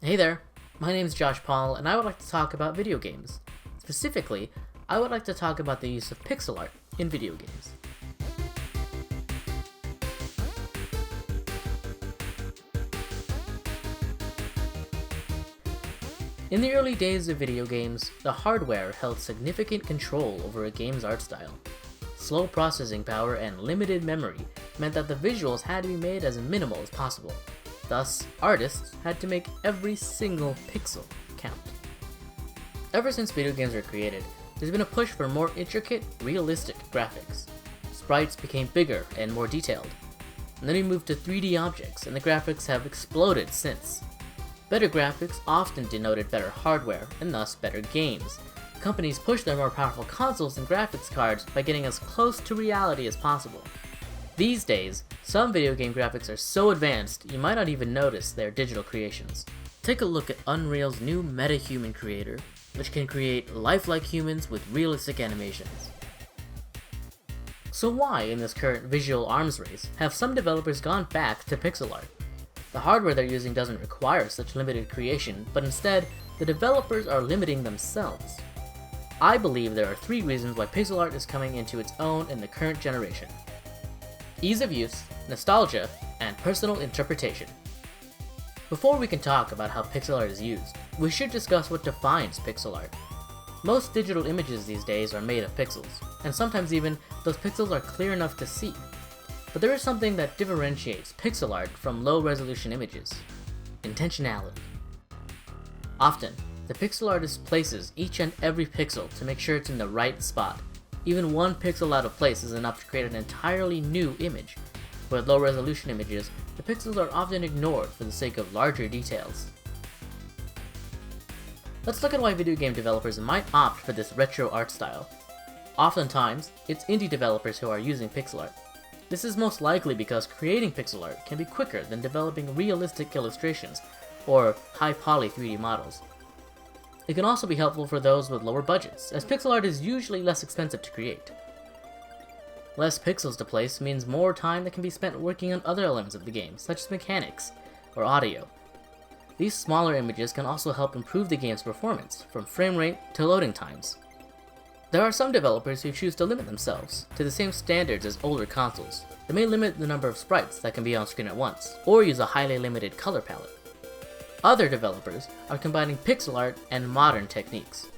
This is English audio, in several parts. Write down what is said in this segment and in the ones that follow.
Hey there, my name is Josh Paul, and I would like to talk about video games. Specifically, I would like to talk about the use of pixel art in video games. In the early days of video games, the hardware held significant control over a game's art style. Slow processing power and limited memory meant that the visuals had to be made as minimal as possible. Thus, artists had to make every single pixel count. Ever since video games were created, there's been a push for more intricate, realistic graphics. Sprites became bigger and more detailed. And then we moved to 3D objects, and the graphics have exploded since. Better graphics often denoted better hardware, and thus better games. Companies pushed their more powerful consoles and graphics cards by getting as close to reality as possible. These days, some video game graphics are so advanced you might not even notice they're digital creations. Take a look at Unreal's new MetaHuman creator, which can create lifelike humans with realistic animations. So why, in this current visual arms race, have some developers gone back to pixel art? The hardware they're using doesn't require such limited creation, but instead, the developers are limiting themselves. I believe there are 3 reasons why pixel art is coming into its own in the current generation: ease of use, nostalgia, and personal interpretation. Before we can talk about how pixel art is used, we should discuss what defines pixel art. Most digital images these days are made of pixels, and sometimes even those pixels are clear enough to see. But there is something that differentiates pixel art from low-resolution images: intentionality. Often, the pixel artist places each and every pixel to make sure it's in the right spot. Even one pixel out of place is enough to create an entirely new image. With low-resolution images, the pixels are often ignored for the sake of larger details. Let's look at why video game developers might opt for this retro art style. Oftentimes, it's indie developers who are using pixel art. This is most likely because creating pixel art can be quicker than developing realistic illustrations or high-poly 3D models. It can also be helpful for those with lower budgets, as pixel art is usually less expensive to create. Less pixels to place means more time that can be spent working on other elements of the game, such as mechanics or audio. These smaller images can also help improve the game's performance, from frame rate to loading times. There are some developers who choose to limit themselves to the same standards as older consoles. They may limit the number of sprites that can be on screen at once, or use a highly limited color palette. Other developers are combining pixel art and modern techniques.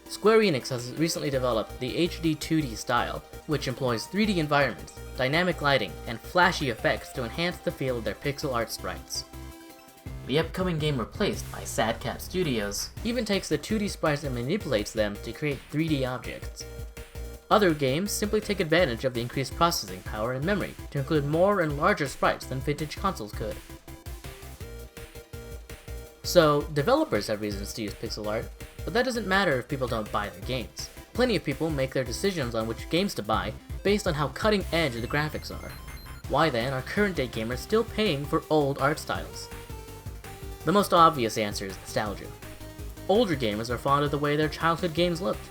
Square Enix has recently developed the HD 2D style, which employs 3D environments, dynamic lighting, and flashy effects to enhance the feel of their pixel art sprites. The upcoming game Replaced by SadCap Studios even takes the 2D sprites and manipulates them to create 3D objects. Other games simply take advantage of the increased processing power and memory to include more and larger sprites than vintage consoles could. So, developers have reasons to use pixel art, but that doesn't matter if people don't buy their games. Plenty of people make their decisions on which games to buy based on how cutting edge the graphics are. Why then are current day gamers still paying for old art styles? The most obvious answer is nostalgia. Older gamers are fond of the way their childhood games looked.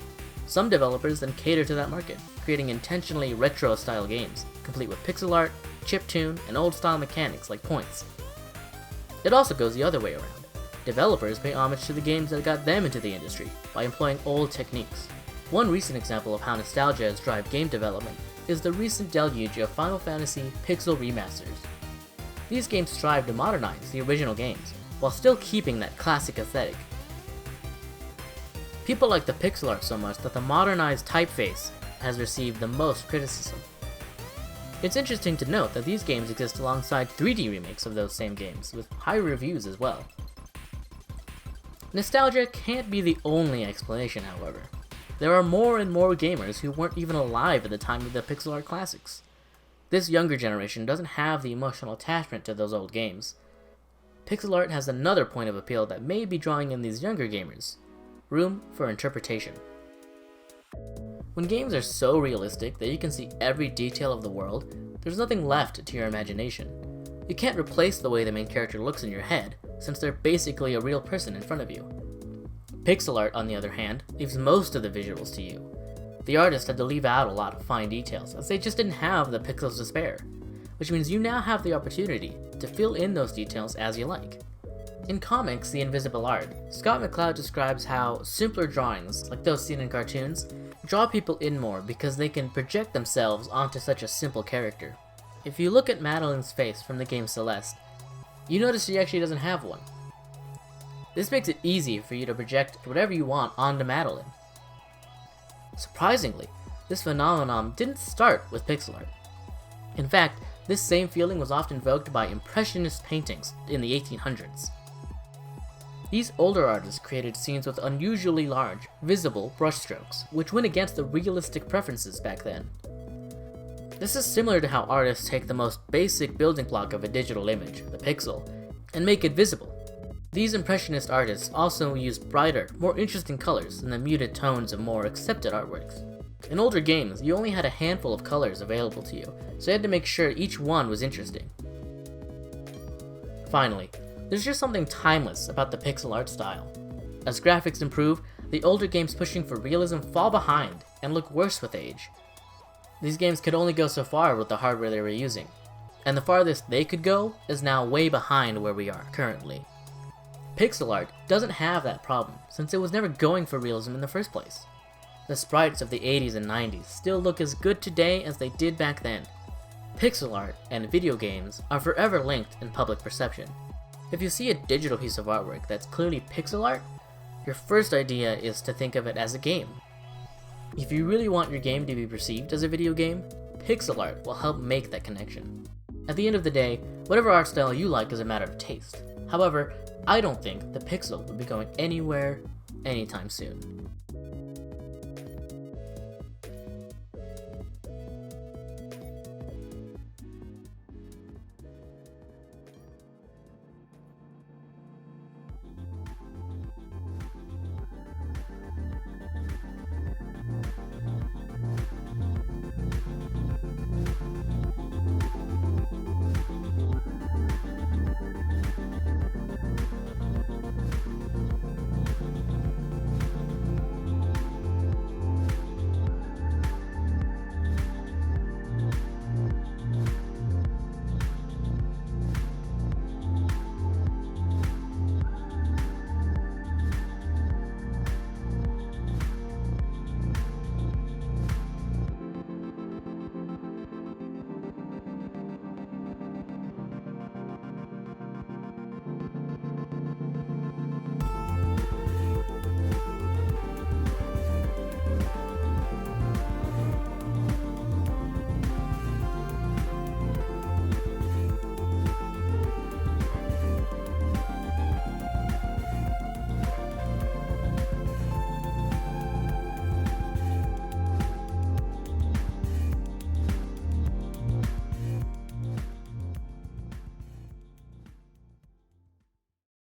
Some developers then cater to that market, creating intentionally retro-style games, complete with pixel art, chiptune, and old-style mechanics like points. It also goes the other way around. Developers pay homage to the games that got them into the industry by employing old techniques. One recent example of how nostalgia has driven game development is the recent deluge of Final Fantasy pixel remasters. These games strive to modernize the original games, while still keeping that classic aesthetic. People like the pixel art so much that the modernized typeface has received the most criticism. It's interesting to note that these games exist alongside 3D remakes of those same games, with high reviews as well. Nostalgia can't be the only explanation, however. There are more and more gamers who weren't even alive at the time of the pixel art classics. This younger generation doesn't have the emotional attachment to those old games. Pixel art has another point of appeal that may be drawing in these younger gamers: room for interpretation. When games are so realistic that you can see every detail of the world, there's nothing left to your imagination. You can't replace the way the main character looks in your head, since they're basically a real person in front of you. Pixel art, on the other hand, leaves most of the visuals to you. The artist had to leave out a lot of fine details, as they just didn't have the pixels to spare, which means you now have the opportunity to fill in those details as you like. In comics The Invisible Art, Scott McCloud describes how simpler drawings, like those seen in cartoons, draw people in more because they can project themselves onto such a simple character. If you look at Madeline's face from the game Celeste, you notice she actually doesn't have one. This makes it easy for you to project whatever you want onto Madeline. Surprisingly, this phenomenon didn't start with pixel art. In fact, this same feeling was often evoked by Impressionist paintings in the 1800s. These older artists created scenes with unusually large, visible brushstrokes, which went against the realistic preferences back then. This is similar to how artists take the most basic building block of a digital image, the pixel, and make it visible. These Impressionist artists also used brighter, more interesting colors than the muted tones of more accepted artworks. In older games, you only had a handful of colors available to you, so you had to make sure each one was interesting. Finally, there's just something timeless about the pixel art style. As graphics improve, the older games pushing for realism fall behind and look worse with age. These games could only go so far with the hardware they were using, and the farthest they could go is now way behind where we are currently. Pixel art doesn't have that problem, since it was never going for realism in the first place. The sprites of the 80s and 90s still look as good today as they did back then. Pixel art and video games are forever linked in public perception. If you see a digital piece of artwork that's clearly pixel art, your first idea is to think of it as a game. If you really want your game to be perceived as a video game, pixel art will help make that connection. At the end of the day, whatever art style you like is a matter of taste. However, I don't think the pixel will be going anywhere anytime soon.